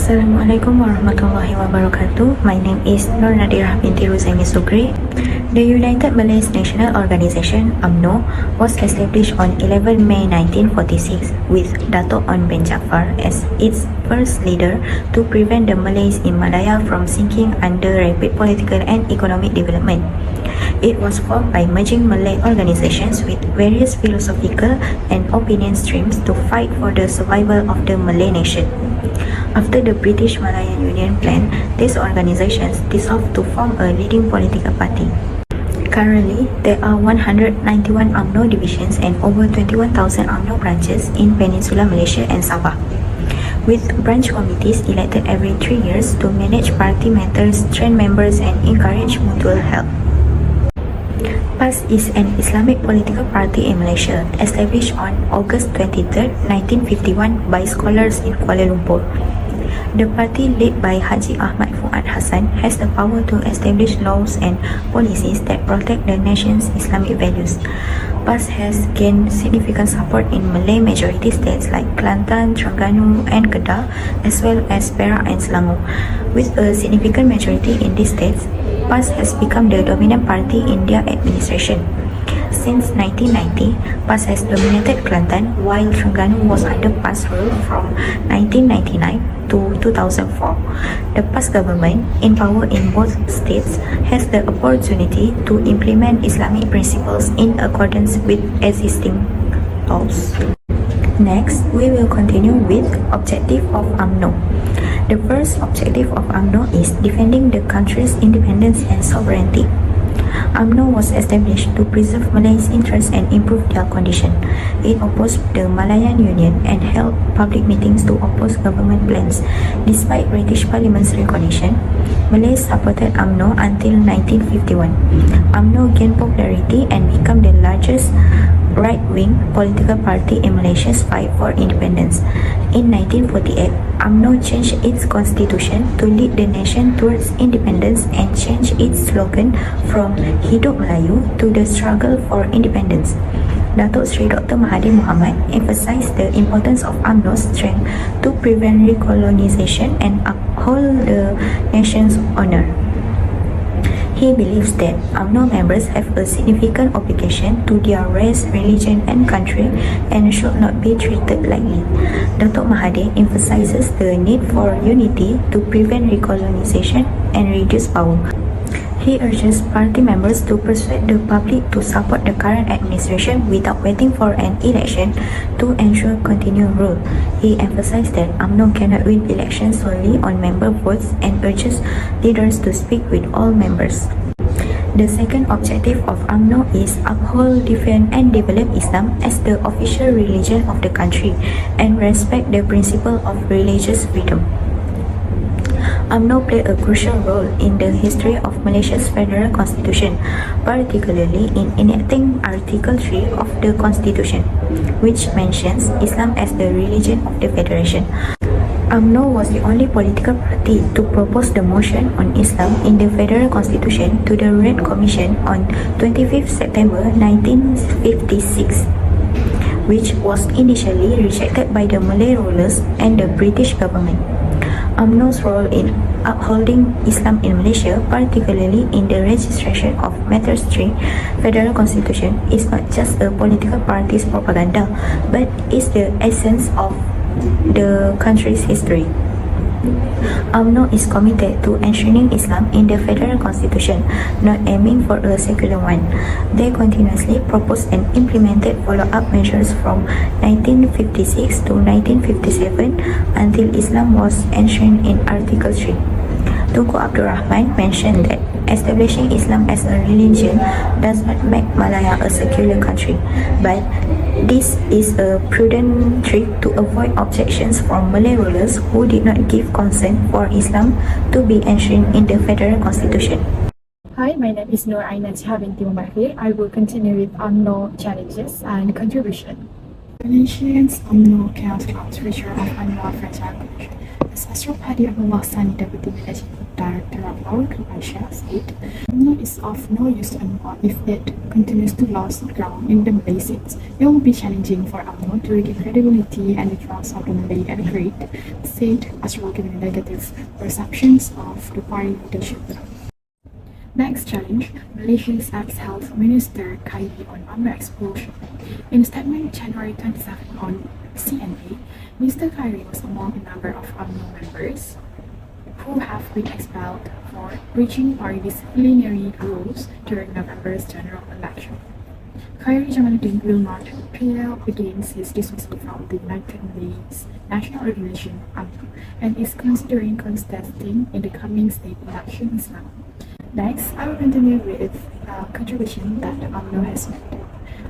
Assalamualaikum warahmatullahi wabarakatuh. My name is Nur Nadirah binti Ruzaimi Sugri. The United Malays National Organization (UMNO) was established on 11 May 1946 with Dato' On bin Jaafar as its first leader to prevent the Malays in Malaya from sinking under rapid political and economic development. It was formed by merging Malay organizations with various philosophical and opinion streams to fight for the survival of the Malay nation. After the British Malayan Union plan, these organizations dissolved to form a leading political party. Currently, there are 191 UMNO divisions and over 21,000 UMNO branches in Peninsular Malaysia and Sabah, with branch committees elected every 3 years to manage party matters, train members, and encourage mutual help. PAS is an Islamic political party in Malaysia, established on August 23, 1951 by scholars in Kuala Lumpur. The party led by Haji Ahmad Fuad Hassan has the power to establish laws and policies that protect the nation's Islamic values. PAS has gained significant support in Malay majority states like Kelantan, Terengganu and Kedah, as well as Perak and Selangor. With a significant majority in these states, PAS has become the dominant party in their administration. Since 1990, PAS has dominated Kelantan, while Terengganu was under PAS rule from 1999 to 2004. The PAS government, in power in both states, has the opportunity to implement Islamic principles in accordance with existing laws. Next, we will continue with objective of UMNO. The first objective of UMNO is defending the country's independence and sovereignty. UMNO was established to preserve Malays' interests and improve their condition. It opposed the Malayan Union and held public meetings to oppose government plans. Despite British Parliament's recognition, Malays supported UMNO until 1951. UMNO gained popularity and became the largest right-wing political party in Malaysia's fight for independence. In 1948, UMNO changed its constitution to lead the nation towards independence and changed its slogan from Hidup Melayu to the struggle for independence. Datuk Seri Dr. Mahathir Mohamad emphasized the importance of UMNO's strength to prevent recolonization and uphold the nation's honor. He believes that UMNO members have a significant obligation to their race, religion and country and should not be treated lightly. Datuk Mahathir emphasizes the need for unity to prevent recolonization and reduce power. He urges party members to persuade the public to support the current administration without waiting for an election to ensure continued rule. He emphasized that UMNO cannot win elections solely on member votes and urges leaders to speak with all members. The second objective of UMNO is uphold, defend and develop Islam as the official religion of the country and respect the principle of religious freedom. UMNO played a crucial role in the history of Malaysia's federal constitution, particularly in enacting Article 3 of the Constitution, which mentions Islam as the religion of the Federation. UMNO was the only political party to propose the motion on Islam in the Federal Constitution to the Red Commission on 25 September 1956, which was initially rejected by the Malay rulers and the British government. UMNO's role in upholding Islam in Malaysia, particularly in the registration of Matters 3 Federal Constitution, is not just a political party's propaganda, but is the essence of the country's history. UMNO is committed to enshrining Islam in the Federal Constitution, not aiming for a secular one. They continuously proposed and implemented follow-up measures from 1956 to 1957 until Islam was enshrined in Article 3. Tunku Abdul Rahman mentioned that establishing Islam as a religion does not make Malaya a secular country, but this is a prudent trick to avoid objections from Malay rulers who did not give consent for Islam to be enshrined in the Federal Constitution. Hi, my name is Nur Aina binti Mahir. I will continue with UMNO challenges and contribution. Malaysians UMNO cannot count treasure of Anwar Fragile country. The Ancestral Party of Allah Sani Deputy Malaysia Director of our Malaysia, said, UMNO is of no use anymore if it continues to lose ground in the Malay seats. It will be challenging for UMNO to regain credibility and the trust of the Malay electorate, said Ashraf, given negative perceptions of the party leadership. Next challenge, Malaysia's ex-health minister Khairi on UMNO expulsion. In a statement January 27 on CNA, Mr. Khairi was among a number of UMNO members who have been expelled for breaching party disciplinary rules during November's general election. Khairi Jamaluddin will not appeal against his dismissal from the United Malays National Organization UMNO and is considering contesting in the coming state elections now. Next, I will continue with a contribution that UMNO has made.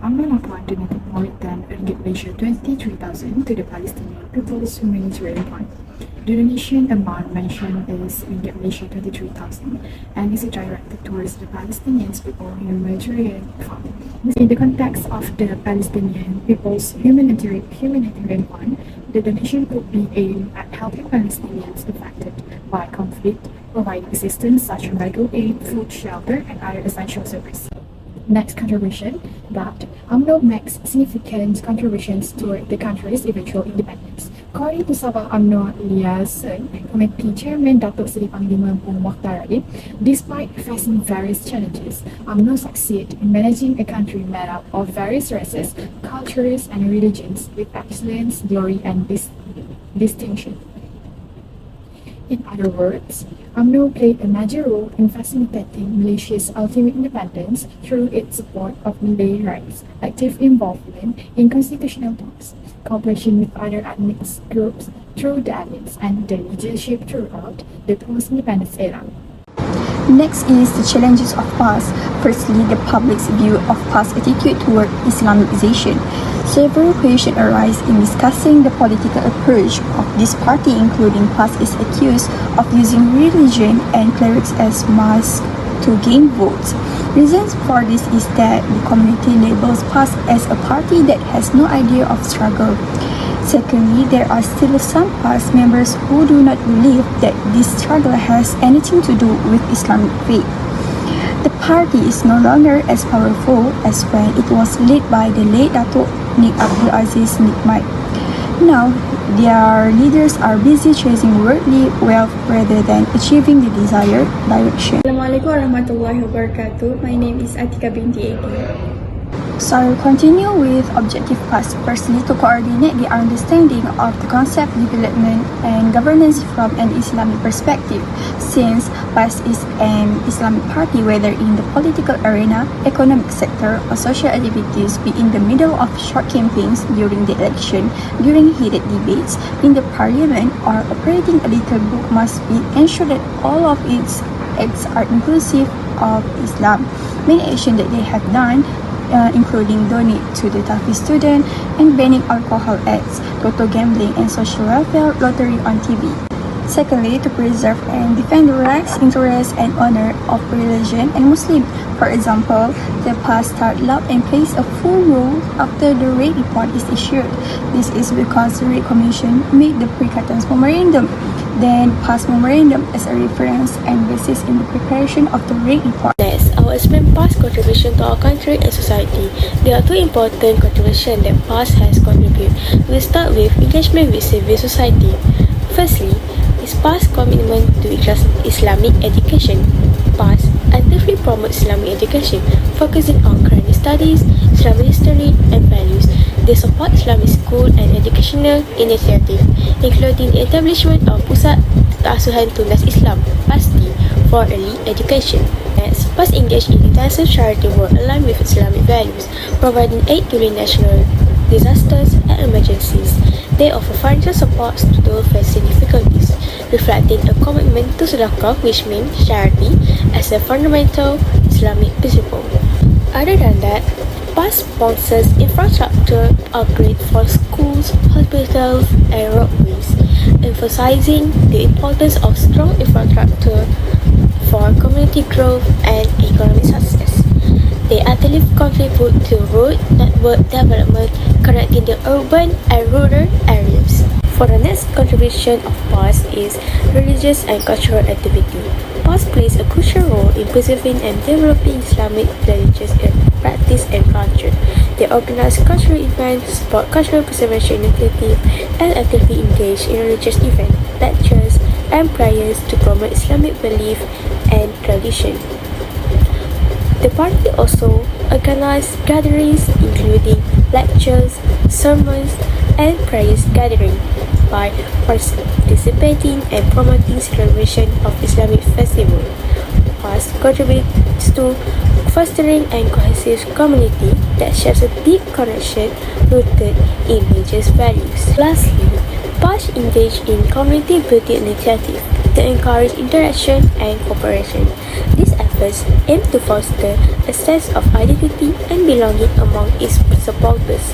UMNO Lapuan donated more than Malaysia 23,000 to the Palestinian People's Humanitarian Fund. The donation amount mentioned is Malaysia 23,000 and is directed towards the Palestinian People's Humanitarian Fund. In the context of the Palestinian People's Humanitarian Fund, the donation could be aimed at helping Palestinians affected by conflict, providing assistance such as medical aid, food, shelter, and other essential services. Next contribution, that UMNO makes significant contributions toward the country's eventual independence. According to Sabah UMNO Liaison Committee Chairman Datuk Seri Panglima Bung Mokhtar Rahim, despite facing various challenges, UMNO succeed in managing a country made up of various races, cultures, and religions with excellence, glory, and distinction. In other words, UMNO played a major role in facilitating Malaysia's ultimate independence through its support of Malay rights, active involvement in constitutional talks, cooperation with other ethnic groups through the elites, and the leadership throughout the post-independence era. Next is the challenges of PAS. Firstly, the public's view of PAS attitude toward Islamization. Several questions arise in discussing the political approach of this party, including PAS is accused of using religion and clerics as masks to gain votes. Reasons for this is that the community labels PAS as a party that has no idea of struggle. Secondly, there are still some PAS members who do not believe that this struggle has anything to do with Islamic faith. The party is no longer as powerful as when it was led by the late Datuk Nik Abdul Aziz Nikmat. Now, their leaders are busy chasing worldly wealth rather than achieving the desired direction. Assalamualaikum warahmatullahi wabarakatuh. My name is Atika binti Edi. So I will continue with objective PAS. Firstly, to coordinate the understanding of the concept, development, and governance from an Islamic perspective. Since PAS is an Islamic party, whether in the political arena, economic sector, or social activities, be in the middle of short campaigns during the election, during heated debates, in the parliament, or operating a little book, must be ensure that all of its acts are inclusive of Islam. Many actions that they have done including donate to the Tafiz student and banning alcohol ads, toto gambling, and social welfare lottery on TV. Secondly, to preserve and defend the rights, interests, and honor of religion and Muslim. For example, the PAS start loud and plays a full role after the raid report is issued. This is because the raid commission made the Perikatan Memorandum. Then PAS Memorandum as a reference and basis in the preparation of the raid report. Next, I will explain PAS contribution to our country and society. There are two important contributions that PAS has contributed. We'll start with engagement with civil society. Firstly, is PAS commitment to Islamic education. PAS actively promotes Islamic education, focusing on Quranic studies, Islamic history, and values. They support Islamic school and educational initiatives, including the establishment of Pusat Asuhan Tunas Islam (PASTI) for early education. Next, PAS engage in intensive charity work aligned with Islamic values, providing aid during national disasters and emergencies. They offer financial support to those facing difficulties, reflecting a commitment to sedekah, which means charity, as a fundamental Islamic principle. Other than that, PAS sponsors infrastructure upgrade for schools, hospitals, and roadways, emphasizing the importance of strong infrastructure for community growth and economic success. They actively contribute to road network development connecting the urban and rural areas. For the next contribution of PAS is religious and cultural activity. PAS plays a crucial role in preserving and developing Islamic religious practice and culture. They organize cultural events, support cultural preservation initiatives, and actively engage in religious events, lectures, and prayers to promote Islamic belief and tradition. The party also organized gatherings including lectures, sermons, and prayers gathering by participating and promoting celebration of Islamic festival. PAS contributes to fostering a cohesive community that shares a deep connection rooted in religious values. Lastly, PAS engage in community building initiatives to encourage interaction and cooperation. These efforts aim to foster a sense of identity and belonging among its supporters.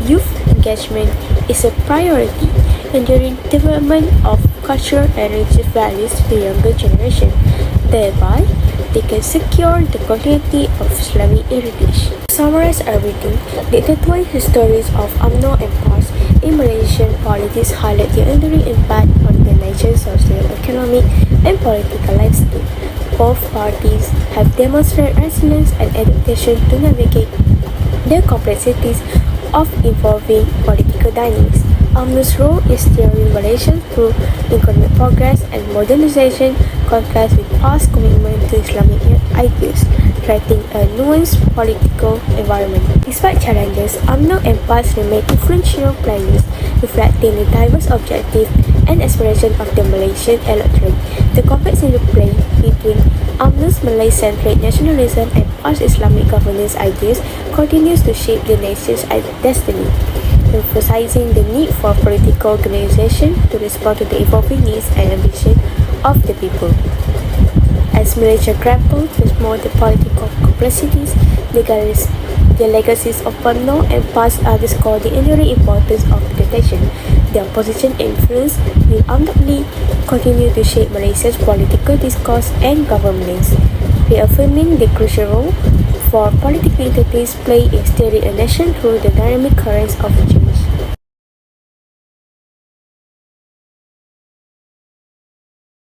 Youth engagement is a priority, ensuring development of cultural and religious values to the younger generation. Thereby, they can secure the continuity of Islamic heritage. To summarize everything, the intertwined histories of UMNO and PAS in Malaysian politics highlight the enduring impact on the nation's social, economic, and political landscape. Both parties have demonstrated resilience and adaptation to navigate the complexities of evolving political dynamics. UMNO's role is steering Malaysia through economic progress and modernization, contrasts with past commitment to Islamic ideals, creating a nuanced political environment. Despite challenges, UMNO and PAS remain influential players, reflecting the diverse objectives and aspirations of the Malaysian electorate. The complex interplay between UMNO's Malay-centric nationalism and PAS Islamic governance ideas continues to shape the nation's destiny, emphasizing the need for political organization to respond to the evolving needs and ambitions of the people. As Malaysia grapples with more the political complexities, the legacies of UMNO and PAS underscore the enduring importance of the nation. Their position and influence will undoubtedly continue to shape Malaysia's political discourse and governance, reaffirming the crucial role for political entities play in steering a nation through the dynamic currents of change.